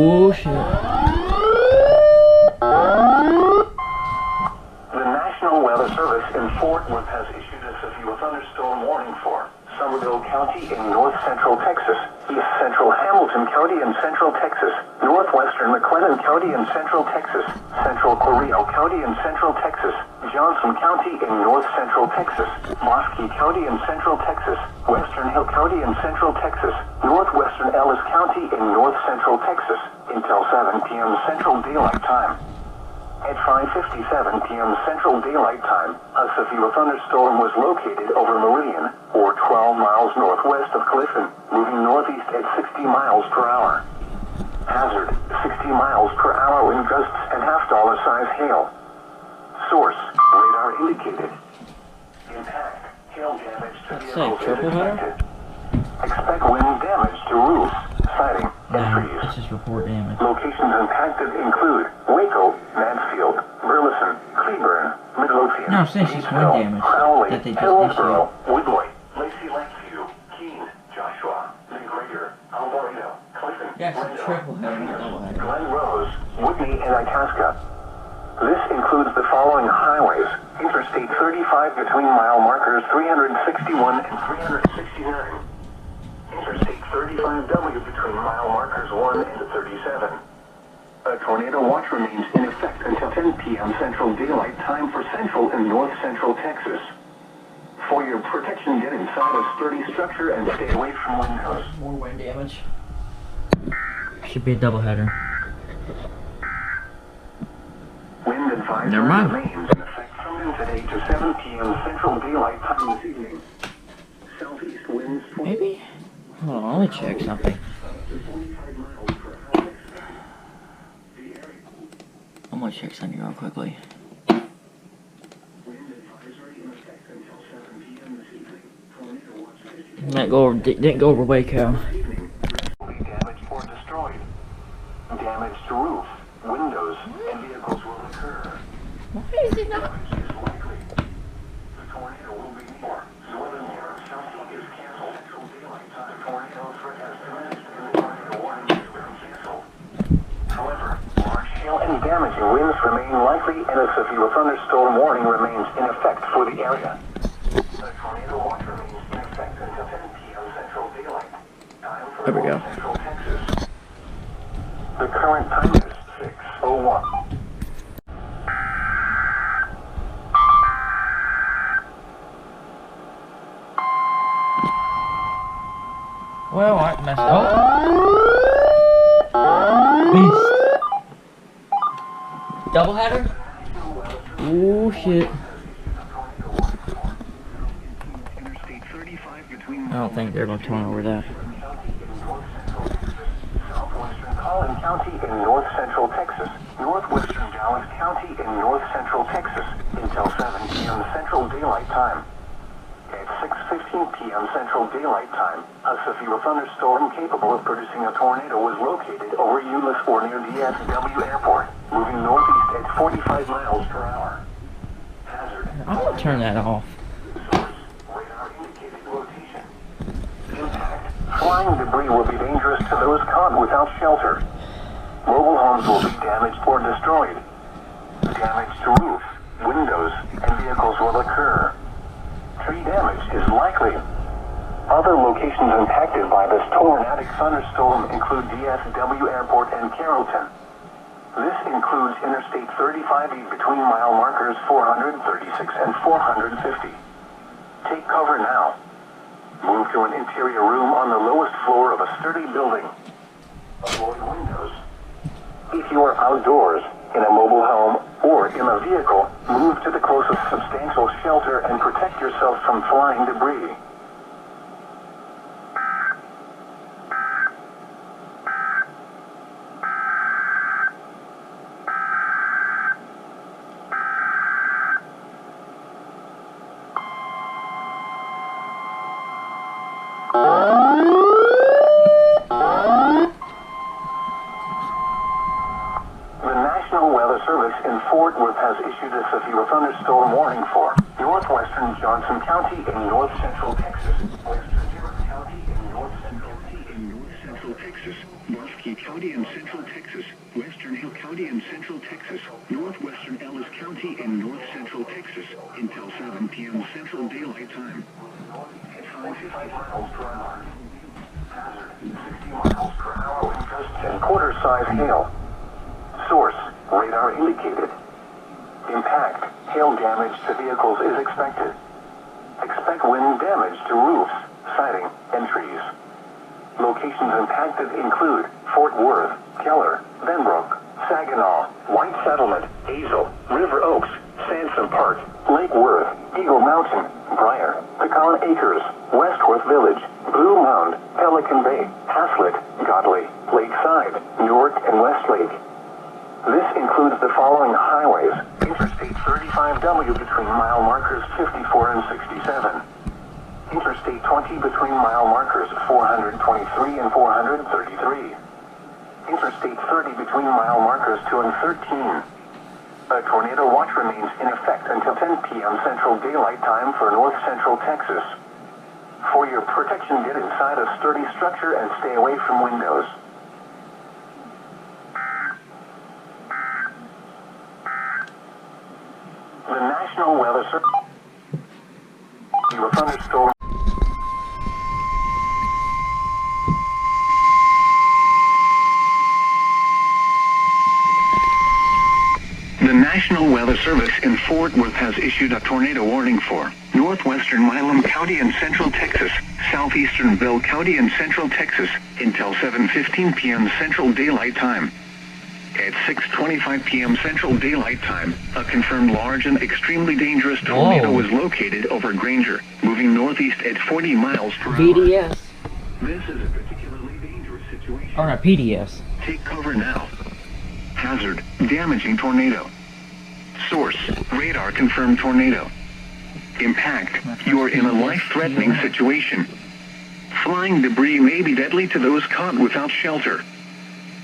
Oh shit. The National Weather Service in Fort Worth has issued a severe thunderstorm warning for Somerville County in north central Texas, east central Hamilton County in central Texas, northwestern McLennan County in central Texas, central Correo County in central Texas, Johnson County in north central Texas, Mosque County in central Texas, Western Hill County in central Texas, northwestern Ellis County in north central Texas, until 7 p.m. Central Daylight Time. At 5:57 p.m. Central Daylight Time, a severe thunderstorm was located over Meridian, or 12 miles northwest of Clifton, moving northeast at 60 miles per hour. Hazard, 60 miles per hour wind gusts and half-dollar size hail. Source, radar indicated. Impact, hail damage to vehicles is expected. Expect wind damage to roofs, siding, and trees. Let's just report damage. Locations impacted include Waco, Mansfield, Burleson, Cleburne, Midlothian, No, since it's wind damage Crowley, that they just Hillsborough, Woodley, Lacey Lakeview, Keene, Joshua, McGregor, Alvarado, Clifton, Yeah, it's a triple header, not double header. Glen Rose, Whitney, and Itasca. This includes the following highways: Interstate 35 between mile markers 361 and 369. Interstate 35W between mile markers 1 and 37. A tornado watch remains in effect until 10 p.m. Central Daylight Time for central and north central Texas. For your protection, get inside a sturdy structure and stay away from windows. More wind damage. Should be a double header. Wind advisory Never mind. remains in effect from noon today to 7 p.m. Central Daylight Time this evening. Southeast winds... Maybe? Hold on, let me check something. I'm gonna check something real quickly. Didn't go over Waco. Damaged or destroyed. Damage to roof, windows, and vehicles will occur. Why is it not? Damage is likely. The tornado will be near. Northern Europe, South is canceled until daylight time. Tornado threat has diminished and the tornado warning has been canceled. However, large hail and damaging winds remain likely and a severe thunderstorm warning remains in effect for the area. The tornado watch remains in effect until 10 p.m. Central Daylight Time for There we go. Central Texas. The current time is 6:01. Well, I messed up. Beast. Double header? Oh shit. I don't think they're gonna turn over that. Southwestern Collin County in north central Texas, northwestern Dallas County in north central Texas until 7 p.m. Central Daylight Time. At 6:15 p.m. Central Daylight Time, a severe thunderstorm capable of producing a tornado was located over Euless or near DFW Airport, moving northeast at 45 miles per hour. Hazard. I'm gonna turn that off. Source, radar indicated rotation. Impact. Flying debris will be dangerous to those caught without shelter. Mobile homes will be damaged or destroyed. Damage to roofs, windows, and vehicles will occur. Tree damage is likely. Other locations impacted by this tornadic thunderstorm include DFW Airport and Carrollton. This includes Interstate 35E between mile markers 436 and 450. Take cover now. Move to an interior room on the lowest floor of a sturdy building. Avoid windows. If you are outdoors, in a mobile home, or in a vehicle, move to the closest substantial shelter and protect yourself from flying debris. The National Weather Service in Fort Worth has issued a severe thunderstorm warning for northwestern Johnson County in north central Texas, western Harris County in north central Texas, Mesquite County in central Texas, Western Hill County in central Texas, northwestern Ellis County in north central Texas until 7 p.m. Central Daylight Time. It's 55 miles per hour. Hazard, 60 miles per hour wind gusts and quarter-size hail. Source, radar indicated. Impact, hail damage to vehicles is expected. Expect wind damage to roofs, siding, and trees. Locations impacted include Fort Worth, Keller, Benbrook, Saginaw, White Settlement, Hazel, River Oaks, Sansom Park, Lake Worth, Eagle Mountain, Briar, Pecan Acres, Westworth Village, Blue Mound, Pelican Bay, Haslett, Godley, Lakeside, Newark, and Westlake. This includes the following highways: Interstate 35W between mile markers 54 and 67. Interstate 20 between mile markers 423 and 433. Interstate 30 between mile markers 2 and 13. A tornado watch remains in effect until 10 p.m. Central Daylight Time for north central Texas. For your protection, get inside a sturdy structure and stay away from windows. The National Weather Service. Your thunderstorm. The National Weather Service in Fort Worth has issued a tornado warning for northwestern Milam County in central Texas, southeastern Bell County in central Texas, until 7:15 p.m. Central Daylight Time. At 6:25 p.m. Central Daylight Time, a confirmed large and extremely dangerous tornado was located over Granger, moving northeast at 40 miles per hour. BDS. This is a particularly dangerous situation. Or not PDS. Take cover now. Hazard, damaging tornado. Source, radar confirmed tornado. Impact, you are in a life-threatening situation. Flying debris may be deadly to those caught without shelter.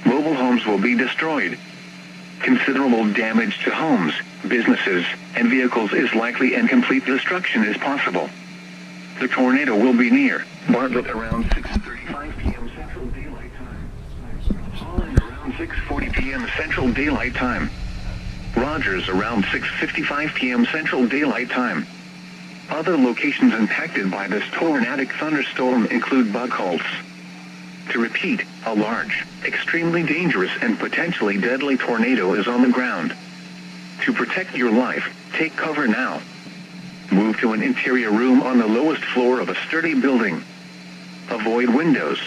Mobile homes will be destroyed. Considerable damage to homes, businesses, and vehicles is likely, and complete destruction is possible. The tornado will be near Bartlett around 6:35 p.m. Central Daylight Time. Holland around 6:40 p.m. Central Daylight Time. Rogers around 6:55 p.m. Central Daylight Time. Other locations impacted by this tornadic thunderstorm include Buckholz. To repeat, a large, extremely dangerous and potentially deadly tornado is on the ground. To protect your life, take cover now. Move to an interior room on the lowest floor of a sturdy building. Avoid windows.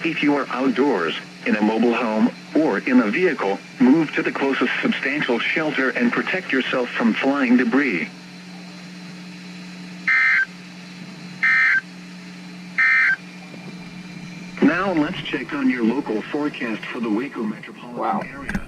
If you are outdoors, in a mobile home, or in a vehicle, move to the closest substantial shelter and protect yourself from flying debris. Now let's check on your local forecast for the Waco metropolitan area.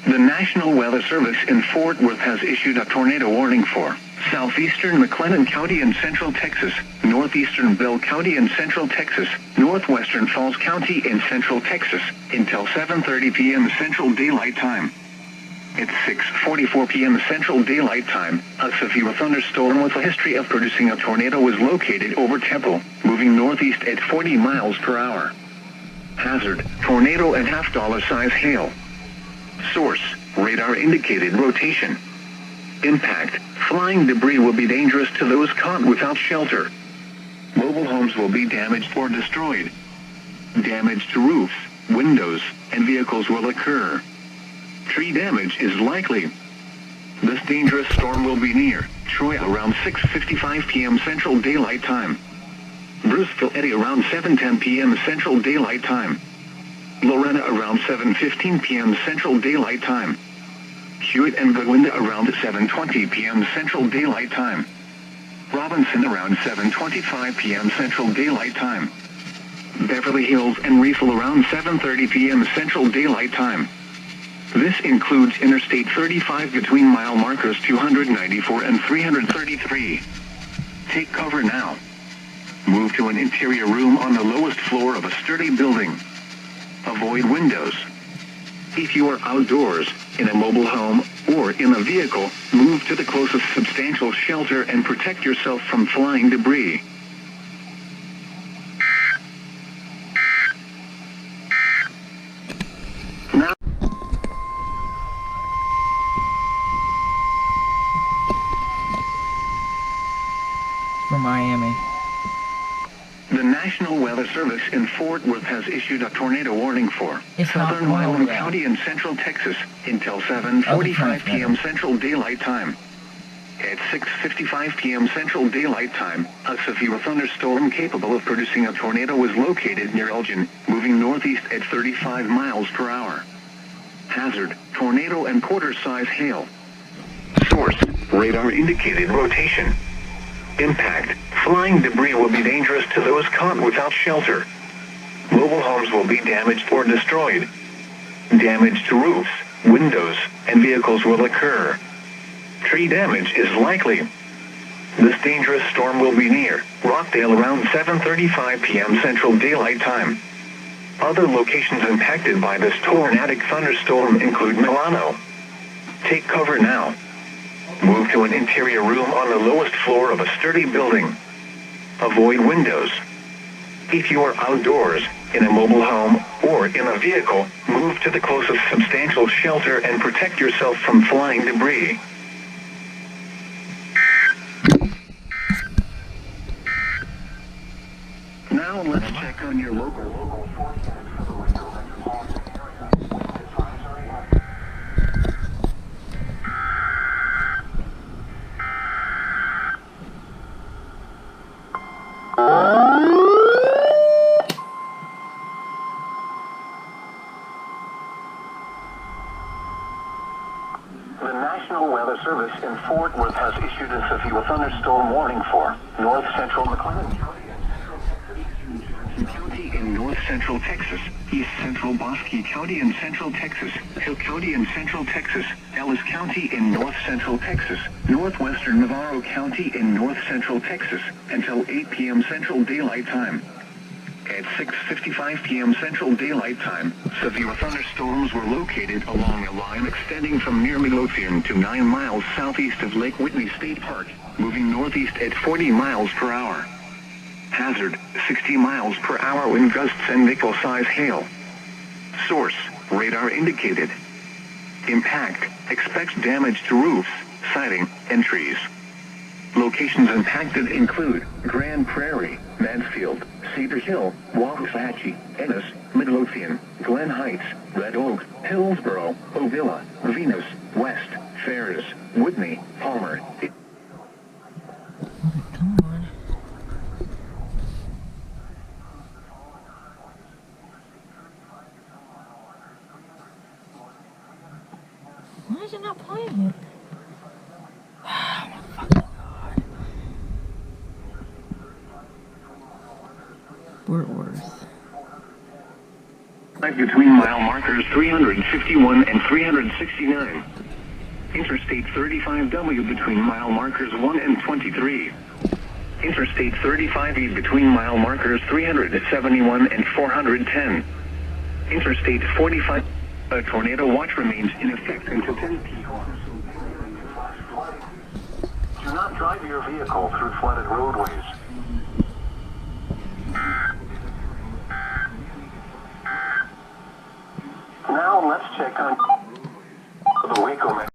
The National Weather Service in Fort Worth has issued a tornado warning for southeastern McLennan County in central Texas, northeastern Bell County in central Texas, northwestern Falls County in central Texas, until 7:30 p.m. Central Daylight Time. At 6:44 p.m. Central Daylight Time, a severe thunderstorm with a history of producing a tornado was located over Temple, moving northeast at 40 miles per hour. Hazard, tornado and $half size hail. Source, radar indicated rotation. Impact, flying debris will be dangerous to those caught without shelter. Mobile homes will be damaged or destroyed. Damage to roofs, windows, and vehicles will occur. Tree damage is likely. This dangerous storm will be near Troy around 6:55 p.m. Central Daylight Time. Bruceville Eddy around 7:10 p.m. Central Daylight Time. Lorena around 7:15 p.m. Central Daylight Time. Hewitt and Goodwinda around 7:20 p.m. Central Daylight Time. Robinson around 7:25 p.m. Central Daylight Time. Beverly Hills and Riesel around 7:30 p.m. Central Daylight Time. This includes Interstate 35 between mile markers 294 and 333. Take cover now. Move to an interior room on the lowest floor of a sturdy building. Avoid windows. If you are outdoors, in a mobile home, or in a vehicle, move to the closest substantial shelter and protect yourself from flying debris. Now, From Miami. the National Weather Service in Fort Worth has issued a tornado warning for It's not southern warm Wyoming yet. County and central Texas until 7:45 p.m. Central Daylight Time. At 6:55 p.m. Central Daylight Time, a severe thunderstorm capable of producing a tornado was located near Elgin, moving northeast at 35 miles per hour. Hazard, tornado and quarter-size hail. Source, radar indicated rotation. Impact, flying debris will be dangerous to those caught without shelter. Mobile homes will be damaged or destroyed. Damage to roofs, windows, and vehicles will occur. Tree damage is likely. This dangerous storm will be near Rockdale around 7:35 p.m. Central Daylight Time. Other locations impacted by this tornadic thunderstorm include Milano. Take cover now. Move to an interior room on the lowest floor of a sturdy building. Avoid windows. If you are outdoors, in a mobile home, or in a vehicle, move to the closest substantial shelter and protect yourself from flying debris. Now let's check on your local forecast for the window metropolitan area. Advisory. The National Weather Service in Fort Worth has issued a severe thunderstorm warning for north central McLennan County and central Texas, Eastern Johnson County in north central Texas, east central Bosque County in central Texas, Hill County in central Texas, Ellis County in north central Texas, northwestern Navarro County in north central Texas, until 8 p.m. Central Daylight Time. At 6:55 p.m. Central Daylight Time, severe thunderstorms were located along a line extending from near Midlothian to 9 miles southeast of Lake Whitney State Park, moving northeast at 40 miles per hour. Hazard, 60 miles per hour wind gusts and nickel-size hail. Source, radar indicated. Impact, expects damage to roofs, siding, and trees. Locations impacted include Grand Prairie, Mansfield, Cedar Hill, Waxahachie, Ennis, Midlothian, Glen Heights, Red Oak, Hillsboro, Ovilla, Venus, West, Ferris, Whitney, Palmer. Come on. Why is it not playing? Oh my fucking god. Fort Worth. Between mile markers 351 and 369. Interstate 35W between mile markers 1 and 23. Interstate 35E between mile markers 371 and 410. Interstate 45. A tornado watch remains in effect until 10 p.m. Do not drive your vehicle through flooded roadways. Now let's check on the Waco.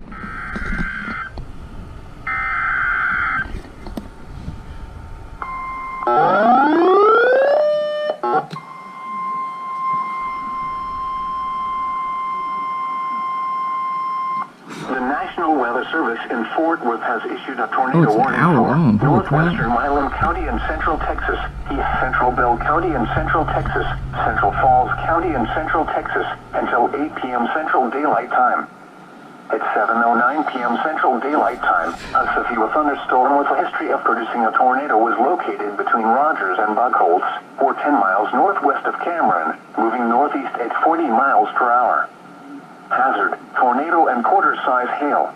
The National Weather Service in Fort Worth has issued a tornado it's an warning hour for long. Holy northwestern crap. Milam County and central Texas, east central Bell County and central Texas, Central Falls County and central Texas, until 8 p.m. Central Daylight Time. At 7:09 p.m. Central Daylight Time, a severe thunderstorm with a history of producing a tornado was located between Rogers and Buckholz, or 10 miles northwest of Cameron, moving northeast at 40 miles per hour. Hazard, tornado and quarter-size hail.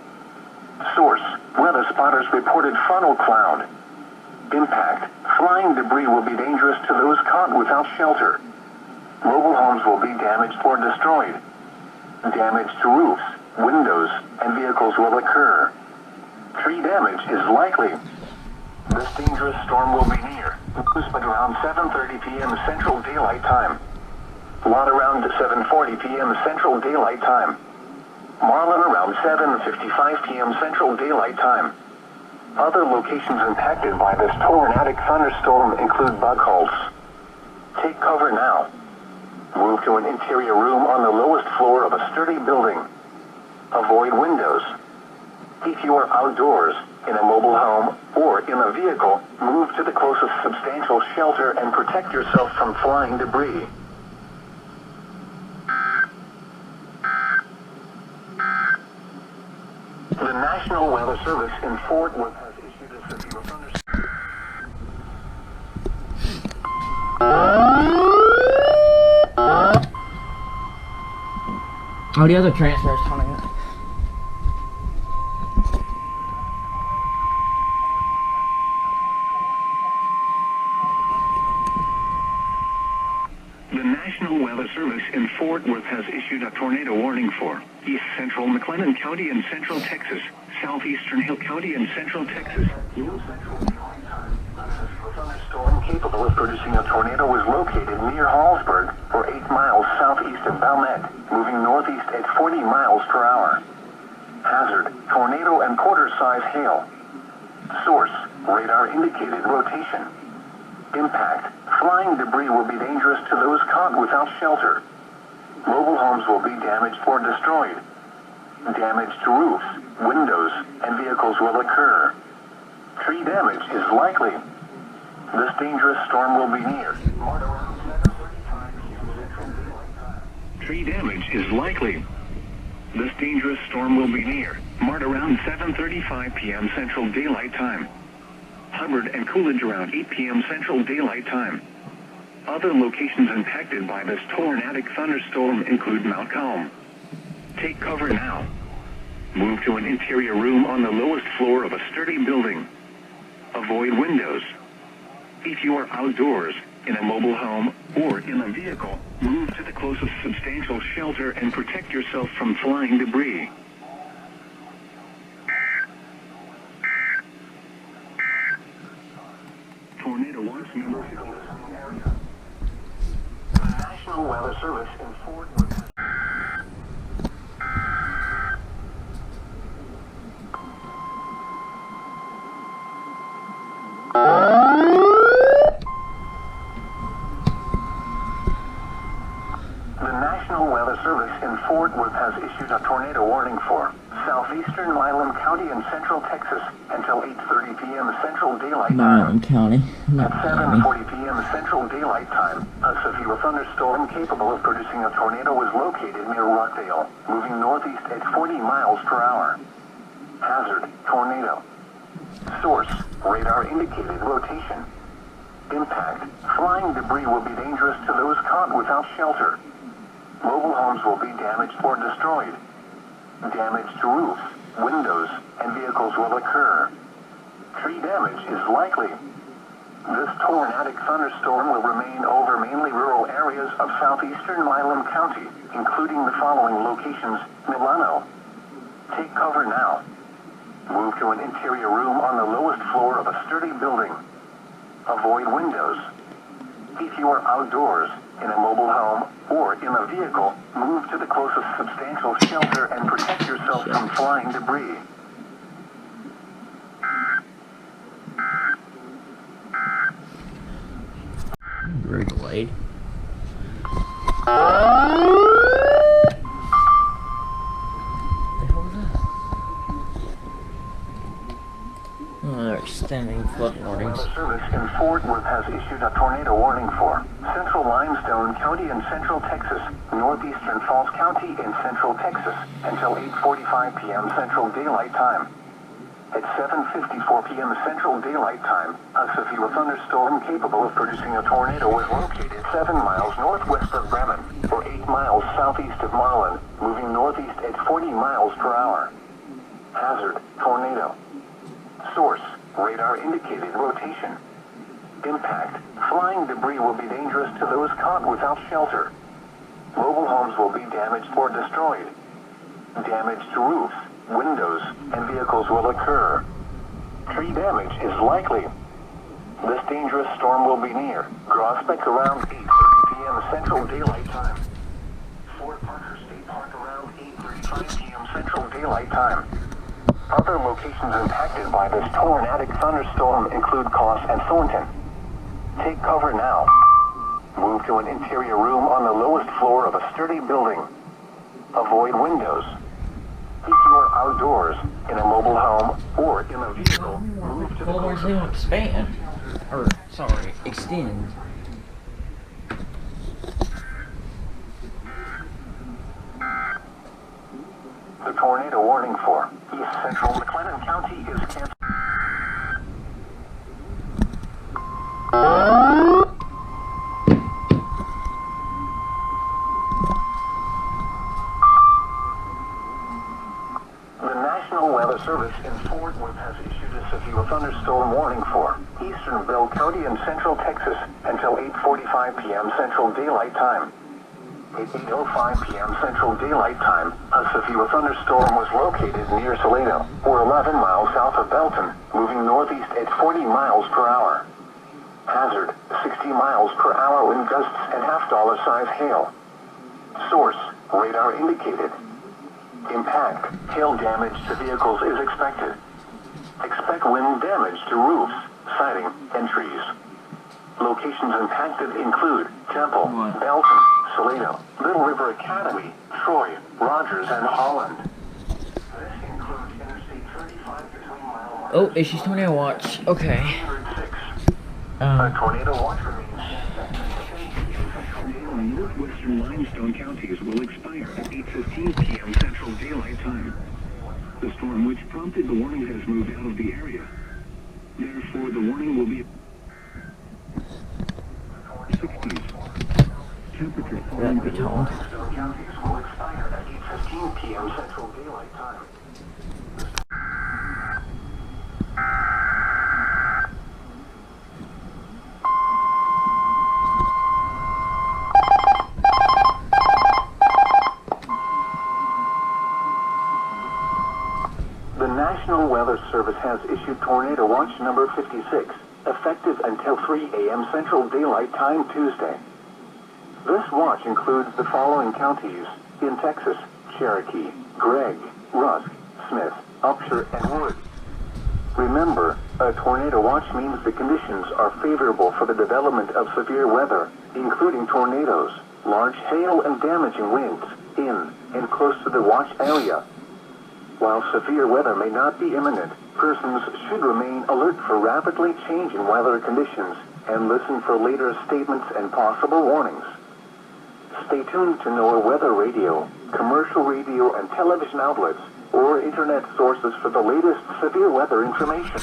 Source, weather spotters reported frontal cloud. Impact, flying debris will be dangerous to those caught without shelter. Mobile homes will be damaged or destroyed. Damage to roofs, windows, and vehicles will occur. Tree damage is likely. This dangerous storm will be near Usman around 7:30 p.m. Central Daylight Time. Lot around 7:40 p.m. Central Daylight Time. Marlin around 7:55 p.m. Central Daylight Time. Other locations impacted by this tornadic thunderstorm include bug holes. Take cover now. Move to an interior room on the lowest floor of a sturdy building. Avoid windows. If you are outdoors, in a mobile home, or in a vehicle, move to the closest substantial shelter and protect yourself from flying debris. The National Weather Service in Fort Worth has issued a severe thunderstorm. Oh, the other transfer is coming up. The National Weather Service in Fort Worth has issued a tornado warning for East Central McLennan County and Central Texas, Southeastern Hill County and Central Texas. A thunderstorm capable of producing a tornado was located near Hallsburg, or 8 miles southeast of Balmet, moving northeast at 40 miles per hour. Hazard, tornado and quarter-size hail. Source, radar indicated rotation. Impact, flying debris will be dangerous to those caught without shelter. Mobile homes will be damaged or destroyed. Damage to roofs, windows, and vehicles will occur. Tree damage is likely. This dangerous storm will be near. Tree damage is likely. This dangerous storm will be near. Marked around 7:35 p.m. Central Daylight Time. Hubbard and Coolidge around 8 p.m. Central Daylight Time. Other locations impacted by this tornadic thunderstorm include Mount Calm. Take cover now. Move to an interior room on the lowest floor of a sturdy building. Avoid windows. If you are outdoors, in a mobile home, or in a vehicle, move to the closest substantial shelter and protect yourself from flying debris. Tornado watch number 50. The National Weather Service in Fort Worth. The National Weather Service in Fort Worth has issued a tornado warning for southeastern Milam County and Central Texas until 8:30 p.m. Central Daylight Time. Milam County, not At Miami. 7:40 p.m. Central Daylight Time, a severe thunderstorm capable of producing a tornado was located near Rockdale, moving northeast at 40 miles per hour. Hazard, tornado. Source, radar indicated rotation. Impact, flying debris will be dangerous to those caught without shelter. Mobile homes will be damaged or destroyed. Damage to roofs, windows, and vehicles will occur. Tree damage is likely. This tornadic thunderstorm will remain over mainly rural areas of southeastern Milam County, including the following locations: Milano. Take cover now. Move to an interior room on the lowest floor of a sturdy building. Avoid windows. If you are outdoors, in a mobile home, or in a vehicle, move to the closest substantial shelter and protect yourself from flying debris. Very delayed. Oh, they're extending flood warnings. The service in Fort Worth has issued a tornado warning for central Limestone County and Central Texas, northeastern Falls County and Central Texas until 8:45 p.m. Central Daylight Time. At 7:54 p.m. Central Daylight Time, a severe thunderstorm capable of producing a tornado was located 7 miles northwest of Bremen, or 8 miles southeast of Marlin, moving northeast at 40 miles per hour. Hazard, tornado. Source, radar indicated rotation. Impact, Flying debris will be dangerous to those caught without shelter. Mobile homes will be damaged or destroyed. Damage to roofs, windows, and vehicles will occur. Tree damage is likely. This dangerous storm will be near Groesbeck around 8:30 p.m. Central Daylight Time. Fort Parker State Park around 8:35 p.m. Central Daylight Time. Other locations impacted by this tornadic thunderstorm include Coss and Thornton. Take cover now. Move to an interior room on the lowest floor of a sturdy building. Avoid windows. If you are outdoors, in a mobile home, or in a vehicle, move to the Floors will expand. Or, sorry, extend. The tornado warning for East Central McLennan County is canceled. The National Weather Service in Fort Worth has issued a severe thunderstorm warning for eastern Bell County and central Texas until 8:45 p.m. Central Daylight Time. At 8:05 p.m. Central Daylight Time, a severe thunderstorm was located near Salado, or 11 miles south of Belton, moving northeast at 40 miles per hour. Hazard, 60 miles per hour wind gusts and half-dollar size hail. Source, radar indicated. Impact, hail damage to vehicles is expected. Expect wind damage to roofs, siding, and trees. Locations impacted include Temple, Belton, Salado, Little River Academy, Troy, Rogers, and Holland. This includes Interstate 35 between mile Oh, issues tornado watch. Okay. 106. A tornado watch remains. Northwestern limestone counties will expire at 8:15 p.m. Central Daylight Time. The storm which prompted the warning has moved out of the area. Therefore, the warning will be 60s. Temperature That'd be toned. limestone counties will expire at 8:15 p.m. Central Daylight Time. The National Weather Service has issued Tornado Watch number 56, effective until 3 a.m. Central Daylight Time Tuesday. This watch includes the following counties in Texas: Cherokee, Gregg, Rusk, Smith, Upshur, and Wood. Remember, a tornado watch means the conditions are favorable for the development of severe weather, including tornadoes, large hail, and damaging winds in and close to the watch area. While severe weather may not be imminent, persons should remain alert for rapidly changing weather conditions and listen for later statements and possible warnings. Stay tuned to NOAA weather radio, commercial radio and television outlets, or internet sources for the latest severe weather information.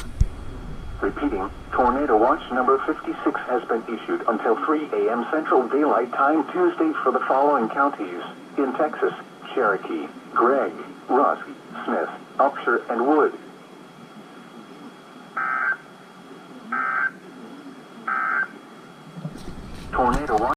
Repeating, Tornado Watch number 56 has been issued until 3 a.m. Central Daylight Time Tuesday for the following counties in Texas: Cherokee, Gregg, Rusk, Smith, Upshur, and Wood. Tornado Watch